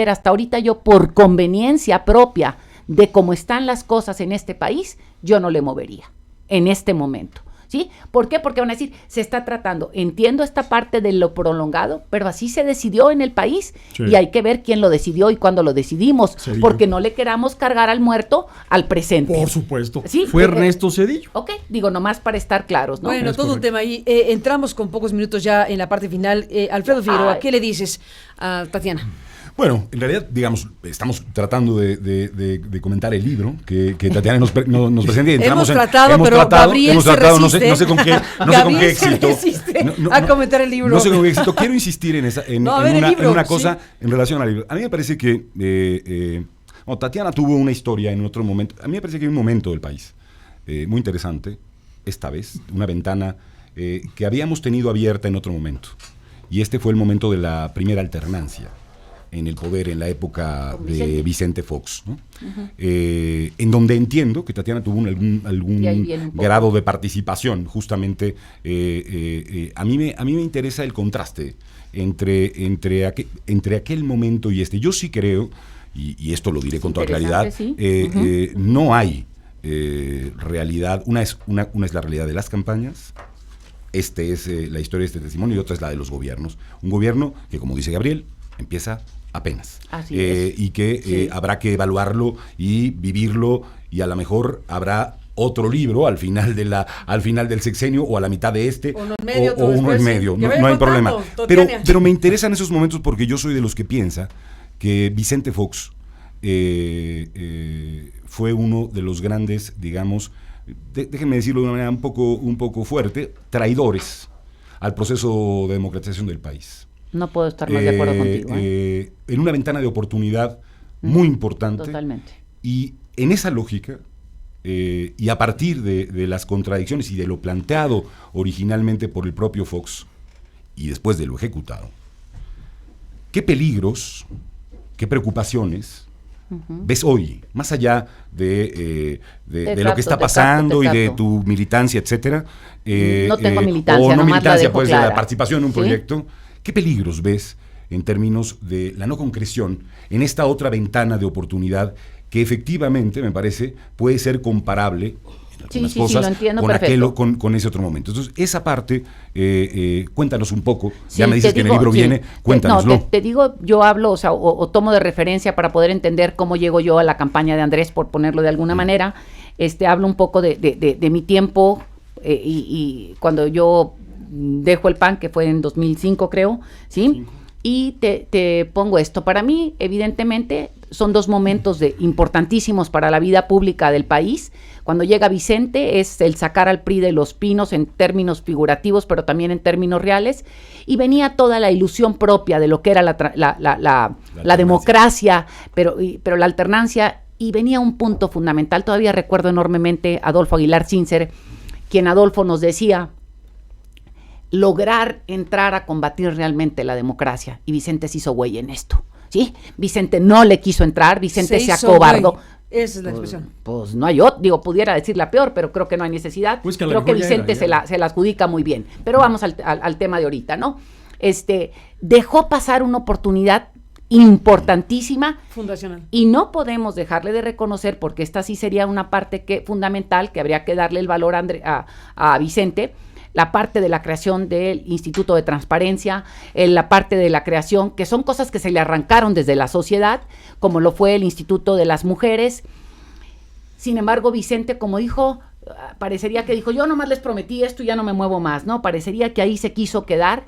hasta ahorita yo, por conveniencia propia de cómo están las cosas en este país, yo no le movería en este momento, ¿sí? ¿Por qué? Porque van a decir, se está tratando, entiendo esta parte de lo prolongado, pero así se decidió en el país, y hay que ver quién lo decidió y cuándo lo decidimos, porque no le queramos cargar al muerto al presente. Por supuesto, ¿sí? Fue Ernesto Zedillo. Ok, digo, nomás para estar claros, ¿no? Bueno, todo un tema ahí. Entramos con pocos minutos ya en la parte final. Alfredo Figueroa, ¿qué le dices a Tatiana? Bueno, en realidad, digamos, estamos tratando de comentar el libro que Tatiana nos presenta. Hemos tratado, Gabriel se resiste. No sé con qué éxito. A comentar el libro. No sé con qué éxito. Quiero insistir en una cosa en relación al libro. A mí me parece que Tatiana tuvo una historia en otro momento. A mí me parece que hay un momento del país muy interesante, esta vez, una ventana que habíamos tenido abierta en otro momento. Y este fue el momento de la primera alternancia en el poder en la época de Vicente Fox, ¿no? En donde entiendo que Tatiana tuvo algún grado de participación, justamente. A mí me interesa el contraste entre aquel momento y este. Yo sí creo, y esto lo diré con toda claridad, no hay realidad. Una es la realidad de las campañas. Este es la historia de este testimonio, y otra es la de los gobiernos. Un gobierno que, como dice Gabriel, empieza apenas. Así es. Y que habrá que evaluarlo y vivirlo, y a lo mejor habrá otro libro al final del sexenio, o a la mitad de este, o uno en medio. No hay problema. Pero me interesan esos momentos, porque yo soy de los que piensa que Vicente Fox fue uno de los grandes, digamos, déjenme decirlo de una manera un poco fuerte, traidores al proceso de democratización del país. No puedo estar más de acuerdo contigo. En una ventana de oportunidad muy importante. Totalmente. Y en esa lógica, y a partir de las contradicciones y de lo planteado originalmente por el propio Fox y después de lo ejecutado, ¿qué peligros, qué preocupaciones ves hoy, más allá de lo que está pasando y de tu militancia, etcétera? No tengo militancia, o no nomás la militancia, dejo pues clara. de la participación en un ¿Sí? proyecto. ¿Qué peligros ves en términos de la no concreción en esta otra ventana de oportunidad que efectivamente, me parece, puede ser comparable en algunas cosas lo entiendo con perfecto. con ese otro momento? Entonces, esa parte, cuéntanos un poco. Sí, Ya me dices te que en digo, el libro sí. viene, cuéntanoslo. No, te digo, yo hablo, o tomo de referencia para poder entender cómo llego yo a la campaña de Andrés, por ponerlo de alguna manera. Hablo un poco de mi tiempo y cuando yo dejo el PAN, que fue en 2005, creo, ¿sí? Y te pongo esto. Para mí, evidentemente, son dos momentos importantísimos para la vida pública del país. Cuando llega Vicente es el sacar al PRI de los pinos en términos figurativos, pero también en términos reales, y venía toda la ilusión propia de lo que era la democracia, pero la alternancia, y venía un punto fundamental. Todavía recuerdo enormemente a Adolfo Aguilar Sincer, quien Adolfo nos decía, lograr entrar a combatir realmente la democracia, y Vicente se hizo güey en esto, ¿sí? Vicente no le quiso entrar, Vicente se acobardó. Esa es la expresión. Pues no hay otro, digo, pudiera decirla peor, pero creo que no hay necesidad. Pues que creo que Vicente se la adjudica muy bien. Pero vamos al tema de ahorita, ¿no? Dejó pasar una oportunidad importantísima. Fundacional. Y no podemos dejarle de reconocer, porque esta sí sería una parte fundamental, que habría que darle el valor a Vicente, la parte de la creación del Instituto de Transparencia, la parte de la creación, que son cosas que se le arrancaron desde la sociedad, como lo fue el Instituto de las Mujeres. Sin embargo, Vicente, como dijo, parecería que dijo, yo nomás les prometí esto y ya no me muevo más, ¿no? Parecería que ahí se quiso quedar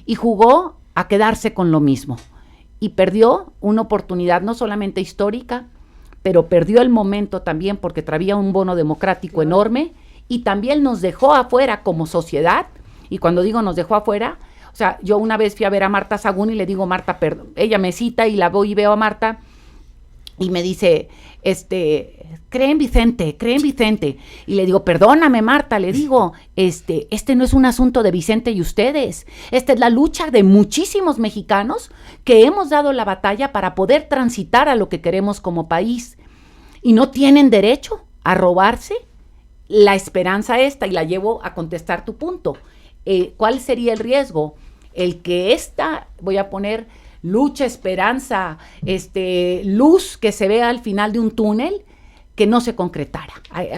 y jugó a quedarse con lo mismo. Y perdió una oportunidad no solamente histórica, pero perdió el momento también porque traía un bono democrático enorme, y también nos dejó afuera como sociedad. Y cuando digo nos dejó afuera, o sea, yo una vez fui a ver a Marta Sagún y le digo, Marta, perdón, ella me cita y la voy y veo a Marta y me dice, cree en Vicente. Y le digo, perdóname, Marta, le digo, este no es un asunto de Vicente y ustedes. Esta es la lucha de muchísimos mexicanos que hemos dado la batalla para poder transitar a lo que queremos como país. Y no tienen derecho a robarse la esperanza esta, y la llevo a contestar tu punto. ¿Cuál sería el riesgo? El que voy a poner lucha, esperanza, luz que se vea al final de un túnel, que no se concretara.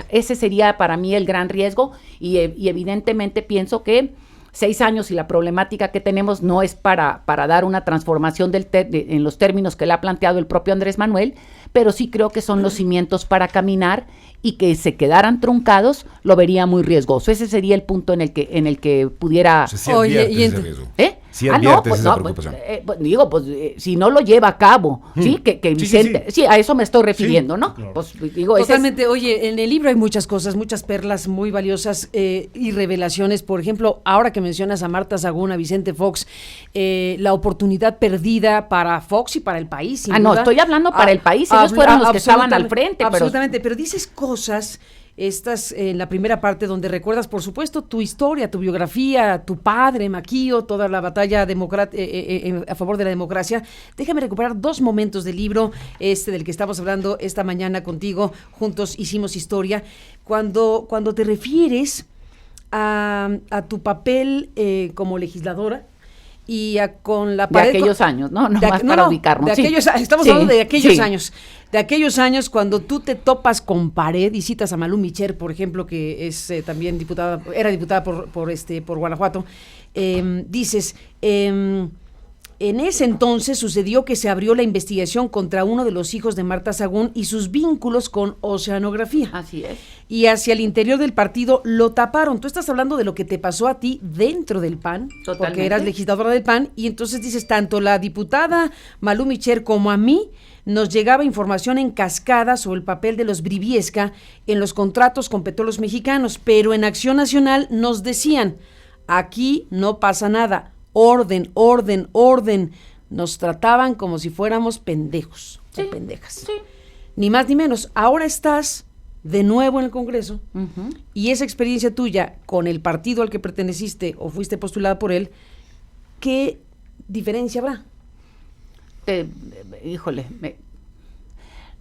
Ese sería para mí el gran riesgo, y evidentemente pienso que 6 años y la problemática que tenemos no es para dar una transformación en los términos que le ha planteado el propio Andrés Manuel, pero sí creo que son los cimientos para caminar, y que se quedaran truncados lo vería muy riesgoso. Ese sería el punto en el que pudiera... O sea, sí adviertes ese riesgo. Sí adviertes esa preocupación. Si no lo lleva a cabo, ¿sí? Que Vicente... Sí, a eso me estoy refiriendo, ¿no? Claro. Pues digo, Totalmente. Oye, en el libro hay muchas cosas, muchas perlas muy valiosas y revelaciones. Por ejemplo, ahora que mencionas a Marta Sagún, a Vicente Fox, la oportunidad perdida para Fox y para el país, sin duda. no, estoy hablando para el país. Ellos fueron los que estaban al frente. Absolutamente, pero dices cosas, estás en la primera parte donde recuerdas, por supuesto, tu historia, tu biografía, tu padre, Maquío, toda la batalla a favor de la democracia. Déjame recuperar 2 momentos del libro del que estamos hablando esta mañana contigo. Juntos hicimos historia. Cuando te refieres a tu papel como legisladora, y con la pared... De aquellos años, ¿no? Nomás para ubicarnos. Estamos hablando de aquellos años. De aquellos años cuando tú te topas con pared y citas a Malú Micher, por ejemplo, que es también era diputada por Guanajuato, dices... En ese entonces sucedió que se abrió la investigación contra uno de los hijos de Marta Sagún y sus vínculos con Oceanografía. Así es. Y hacia el interior del partido lo taparon. Tú estás hablando de lo que te pasó a ti dentro del PAN, Totalmente. Porque eras legisladora del PAN, y entonces dices, tanto la diputada Malú Micher como a mí nos llegaba información en cascada sobre el papel de los Briviesca en los contratos con Petróleos Mexicanos, pero en Acción Nacional nos decían, aquí no pasa nada. Orden. Nos trataban como si fuéramos pendejos o pendejas. Sí. ni más ni menos. Ahora estás de nuevo en el Congreso Ujú. y esa experiencia tuya con el partido al que perteneciste o fuiste postulada por él, ¿qué diferencia habrá? Híjole,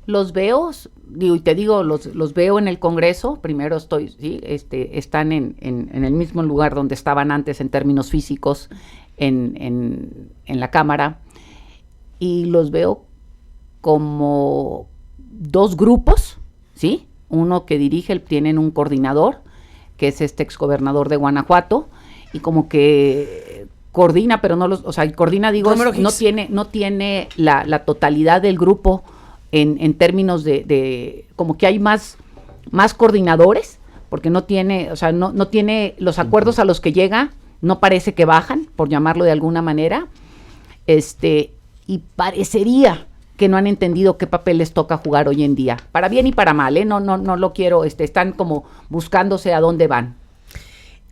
los veo, digo, y te digo, los veo en el Congreso. Primero están en el mismo lugar donde estaban antes en términos físicos en la Cámara, y los veo como dos grupos, ¿sí? Uno que tienen un coordinador, que es este exgobernador de Guanajuato, y como que coordina, pero coordina, digo, no tiene la totalidad del grupo en términos de como que hay más coordinadores, porque no tiene los acuerdos a los que llega, no parece que bajan, por llamarlo de alguna manera, y parecería que no han entendido qué papel les toca jugar hoy en día, para bien y para mal, no lo quiero, están como buscándose a dónde van.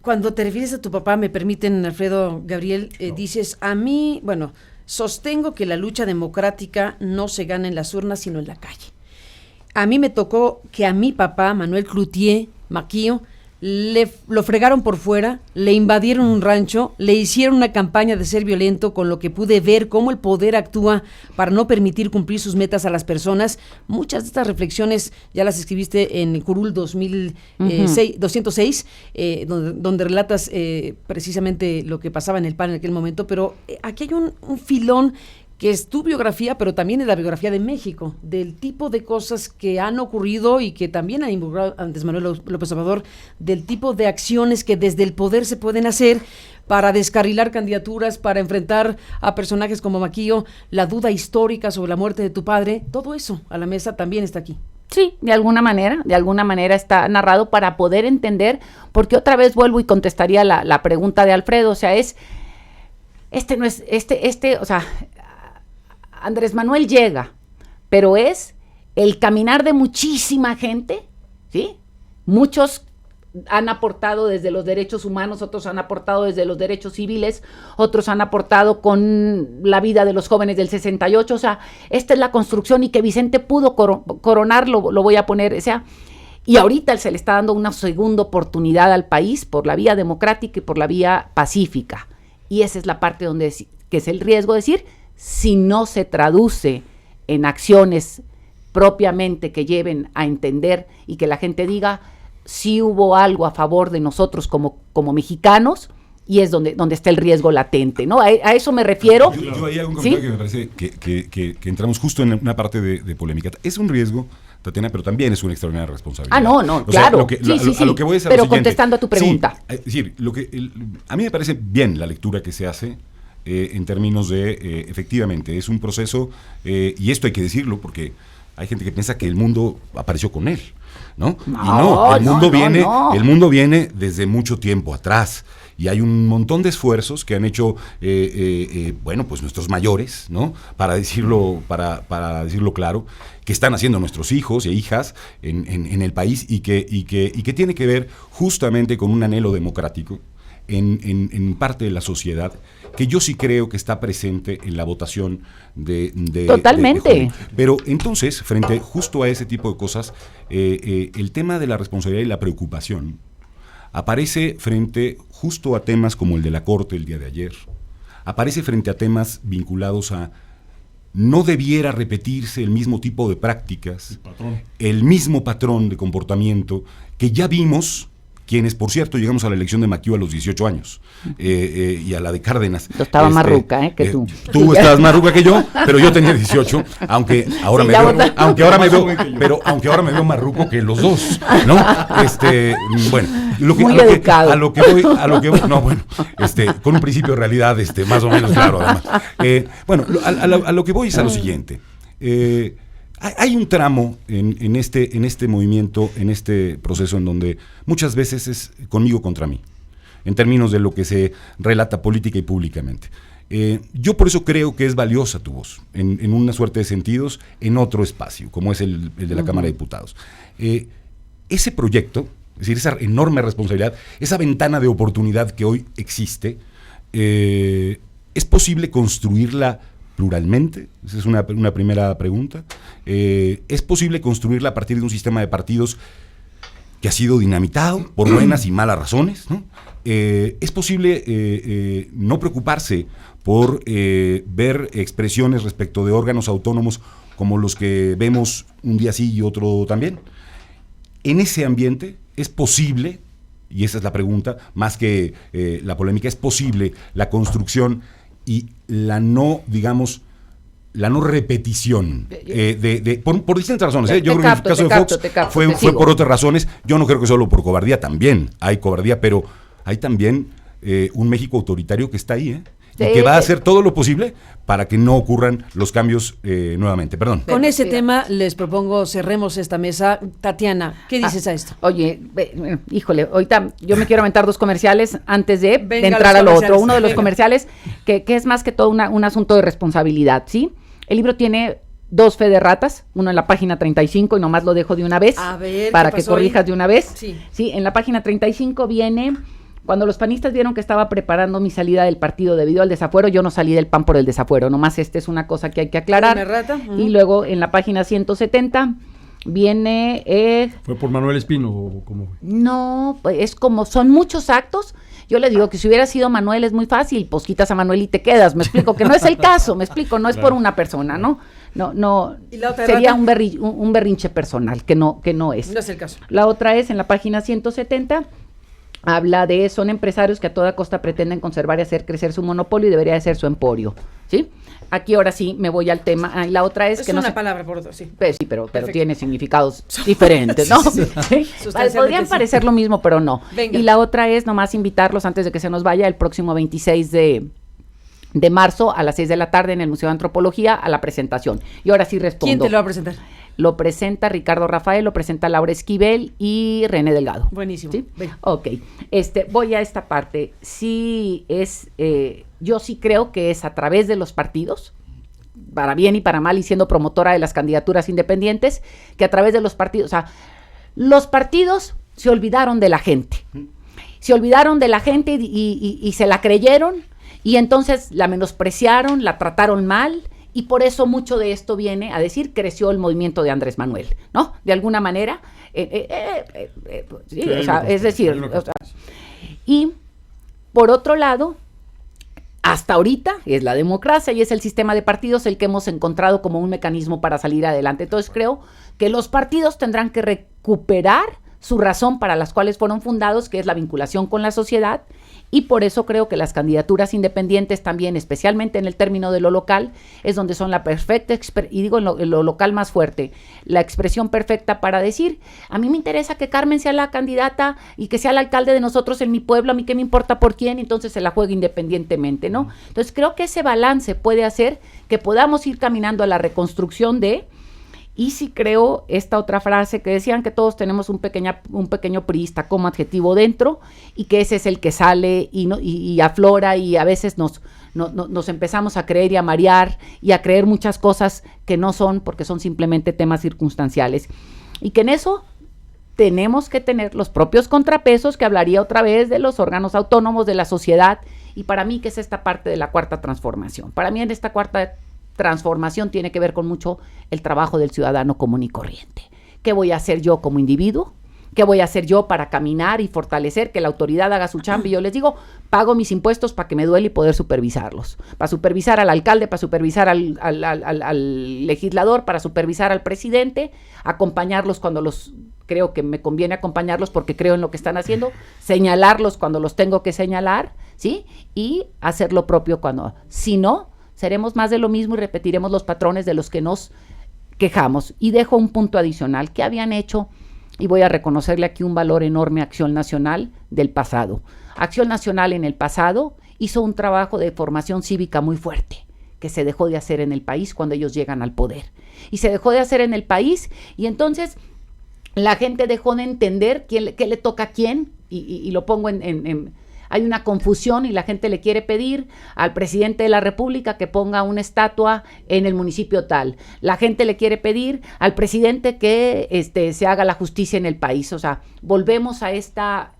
Cuando te refieres a tu papá, me permiten, Alfredo, Gabriel, dices, a mí, sostengo que la lucha democrática no se gana en las urnas, sino en la calle. A mí me tocó que a mi papá, Manuel Cloutier Maquillo, lo fregaron por fuera, le invadieron un rancho, le hicieron una campaña de ser violento, con lo que pude ver cómo el poder actúa para no permitir cumplir sus metas a las personas. Muchas de estas reflexiones ya las escribiste en el Curul 206, donde relatas precisamente lo que pasaba en el PAN en aquel momento, pero aquí hay un filón que es tu biografía, pero también es la biografía de México, del tipo de cosas que han ocurrido y que también ha involucrado Andrés Manuel López Obrador, del tipo de acciones que desde el poder se pueden hacer para descarrilar candidaturas, para enfrentar a personajes como Maquillo, la duda histórica sobre la muerte de tu padre, todo eso a la mesa también está aquí. Sí, de alguna manera está narrado para poder entender, porque otra vez vuelvo y contestaría la pregunta de Alfredo, o sea, Andrés Manuel llega, pero es el caminar de muchísima gente, ¿sí? Muchos han aportado desde los derechos humanos, otros han aportado desde los derechos civiles, otros han aportado con la vida de los jóvenes del 68, o sea, esta es la construcción, y que Vicente pudo coronar, lo voy a poner, o sea, y ahorita se le está dando una segunda oportunidad al país por la vía democrática y por la vía pacífica, y esa es la parte que es el riesgo, decir, si no se traduce en acciones propiamente que lleven a entender y que la gente diga, sí hubo algo a favor de nosotros como mexicanos, y es donde está el riesgo latente, ¿no? A eso me refiero. Yo ahí hago un comentario, ¿sí? Que me parece que entramos justo en una parte de polémica. Es un riesgo, Tatiana, pero también es una extraordinaria responsabilidad. Claro. A lo que voy es a pero lo siguiente. Contestando a tu pregunta. Sí, es decir, a mí me parece bien la lectura que se hace, en términos de, efectivamente, es un proceso, y esto hay que decirlo porque hay gente que piensa que el mundo apareció con él, ¿no? El mundo viene desde mucho tiempo atrás, y hay un montón de esfuerzos que han hecho, pues nuestros mayores, ¿no? Para decirlo claro, que están haciendo nuestros hijos e hijas en el país, y que tiene que ver justamente con un anhelo democrático en parte de la sociedad, que yo sí creo que está presente en la votación de Totalmente. Pero entonces, frente justo a ese tipo de cosas, el tema de la responsabilidad y la preocupación aparece frente justo a temas como el de la Corte el día de ayer, aparece frente a temas vinculados a no debiera repetirse el mismo tipo de prácticas, el mismo patrón de comportamiento que ya vimos, quienes, por cierto, llegamos a la elección de Maquillo a los 18 años, y a la de Cárdenas. Yo estaba más ruca que tú. Tú estabas más ruca que yo, pero yo tenía 18, aunque ahora me veo más ruco que los dos, ¿no? Bueno, a lo que voy, no, bueno, con un principio de realidad, más o menos claro, además. A lo que voy es a lo siguiente. Hay un tramo en este movimiento, en este proceso, en donde muchas veces es conmigo contra mí, en términos de lo que se relata política y públicamente. Yo por eso creo que es valiosa tu voz, en una suerte de sentidos, en otro espacio, como es el de la Cámara de Diputados. Ese proyecto, es decir, esa enorme responsabilidad, esa ventana de oportunidad que hoy existe, es posible construirla pluralmente? Esa es una primera pregunta. ¿Es posible construirla a partir de un sistema de partidos que ha sido dinamitado por buenas y malas razones, ¿no? ¿Es posible no preocuparse por ver expresiones respecto de órganos autónomos como los que vemos un día sí y otro también? En ese ambiente es posible, y esa es la pregunta, más que la polémica, es posible la construcción y la no, digamos, la no repetición por distintas razones. Yo creo que en el caso de Fox fue por otras razones. Yo no creo que solo por cobardía, también hay cobardía, pero hay también un México autoritario que está ahí, y que va a hacer todo lo posible para que no ocurran los cambios nuevamente. Perdón. Con ese tema les propongo cerremos esta mesa. Tatiana, ¿qué dices a esto? Oye, híjole, ahorita yo me quiero aventar 2 comerciales antes de entrar a lo otro. Uno de los comerciales, que es más que todo un asunto de responsabilidad, ¿sí? El libro tiene 2 fe de ratas, uno en la página 35 y nomás lo dejo de una vez, para que corrijas de una vez. Sí, en la página 35 viene... Cuando los panistas vieron que estaba preparando mi salida del partido debido al desafuero, yo no salí del PAN por el desafuero, nomás es una cosa que hay que aclarar. Y luego en la página 170 viene... ¿Fue por Manuel Espino o cómo fue? No, pues es como, son muchos actos. Yo le digo que si hubiera sido Manuel es muy fácil, pues quitas a Manuel y te quedas, me explico, que no es el caso, me explico, no es por una persona, ¿no? No, sería un berrinche personal, que no es. No es el caso. La otra es en la página 170... habla de, son empresarios que a toda costa pretenden conservar y hacer crecer su monopolio y debería de ser su emporio, ¿sí? Aquí ahora sí me voy al tema. La otra es que no una palabra por otro, sí. Pues sí, pero tiene significados diferentes, ¿no? Sí. Podrían parecer lo mismo, pero no. Venga. Y la otra es nomás invitarlos antes de que se nos vaya el próximo 26 de marzo a las 6 de la tarde en el Museo de Antropología a la presentación. Y ahora sí respondo. ¿Quién te lo va a presentar? Lo presenta Ricardo Rafael, lo presenta Laura Esquivel y René Delgado. Buenísimo. ¿Sí? Ok. Voy a esta parte. Sí es, yo sí creo que es a través de los partidos, para bien y para mal, y siendo promotora de las candidaturas independientes, que a través de los partidos, o sea, los partidos se olvidaron de la gente. Se olvidaron de la gente y se la creyeron, y entonces la menospreciaron, la trataron mal. Y por eso mucho de esto viene a decir, creció el movimiento de Andrés Manuel, ¿no? De alguna manera, sí, o sea, es decir, y por otro lado, hasta ahorita es la democracia y es el sistema de partidos el que hemos encontrado como un mecanismo para salir adelante. Entonces creo que los partidos tendrán que recuperar su razón para las cuales fueron fundados, que es la vinculación con la sociedad, y por eso creo que las candidaturas independientes también, especialmente en el término de lo local, es donde son la perfecta, y digo en lo local más fuerte, la expresión perfecta para decir, a mí me interesa que Carmen sea la candidata y que sea el alcalde de nosotros en mi pueblo, a mí qué me importa por quién, entonces se la juegue independientemente, ¿no? Entonces creo que ese balance puede hacer que podamos ir caminando a la reconstrucción de... Y sí creo esta otra frase que decían que todos tenemos un pequeño priista como adjetivo dentro y que ese es el que sale y aflora y a veces nos empezamos a creer y a marear y a creer muchas cosas que no son porque son simplemente temas circunstanciales. Y que en eso tenemos que tener los propios contrapesos que hablaría otra vez de los órganos autónomos de la sociedad y para mí que es esta parte de la cuarta transformación. Para mí en esta cuarta transformación tiene que ver con mucho el trabajo del ciudadano común y corriente. ¿Qué voy a hacer yo como individuo? ¿Qué voy a hacer yo para caminar y fortalecer que la autoridad haga su chamba? Y yo les digo, pago mis impuestos para que me duele y poder supervisarlos. Para supervisar al alcalde, para supervisar al legislador, para supervisar al presidente, acompañarlos cuando creo que me conviene acompañarlos porque creo en lo que están haciendo, señalarlos cuando los tengo que señalar, ¿sí? Y hacer lo propio cuando, si no, seremos más de lo mismo y repetiremos los patrones de los que nos quejamos. Y dejo un punto adicional. ¿Qué habían hecho? Y voy a reconocerle aquí un valor enorme a Acción Nacional del pasado. Acción Nacional en el pasado hizo un trabajo de formación cívica muy fuerte, que se dejó de hacer en el país cuando ellos llegan al poder. Y se dejó de hacer en el país y entonces la gente dejó de entender qué le toca a quién y lo pongo hay una confusión y la gente le quiere pedir al presidente de la República que ponga una estatua en el municipio tal. La gente le quiere pedir al presidente que se haga la justicia en el país. O sea, volvemos a esta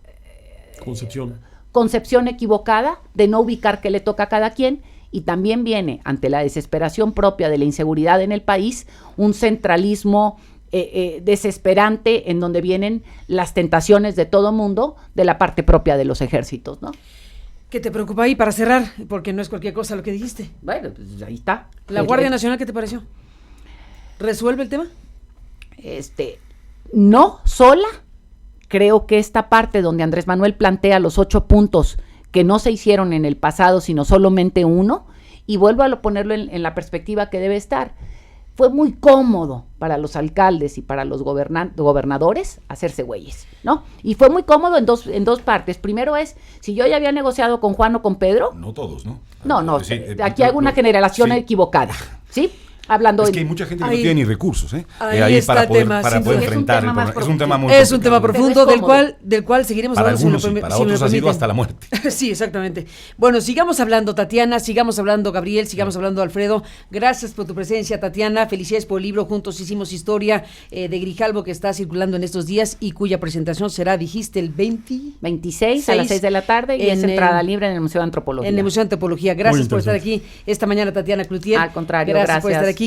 concepción equivocada de no ubicar qué le toca a cada quien y también viene, ante la desesperación propia de la inseguridad en el país, un centralismo desesperante en donde vienen las tentaciones de todo mundo de la parte propia de los ejércitos, ¿no? ¿Qué te preocupa ahí para cerrar? Porque no es cualquier cosa lo que dijiste. Bueno, pues ahí está. ¿La Guardia Nacional qué te pareció? ¿Resuelve el tema? No sola. Creo que esta parte donde Andrés Manuel plantea los 8 puntos que no se hicieron en el pasado, sino solamente uno, y vuelvo a ponerlo en la perspectiva que debe estar. Fue muy cómodo para los alcaldes y para los gobernadores hacerse güeyes, ¿no? Y fue muy cómodo en dos partes. Primero es, si yo ya había negociado con Juan o con Pedro. No todos, ¿no? No, Sí, aquí hago una generación equivocada, ¿sí? Hablando es que hay mucha gente que no ahí, tiene ni recursos, ¿eh? Ahí está para el poder, tema, para poder enfrentar el problema. Es un tema muy Es un tema profundo Pero es del cual seguiremos para hablando. algunos, sí, para otros ha sido hasta la muerte. Sí, exactamente. Bueno, sigamos hablando, Tatiana, sigamos hablando, Gabriel, sigamos hablando, Alfredo. Gracias por tu presencia, Tatiana. Felicidades por el libro Juntos Hicimos Historia de Grijalvo, que está circulando en estos días y cuya presentación será, dijiste, el 26 a las 6 de la tarde y es entrada libre en el Museo de Antropología. En el Museo de Antropología. Gracias por estar aquí esta mañana, Tatiana Cloutier. Al contrario, gracias por estar aquí.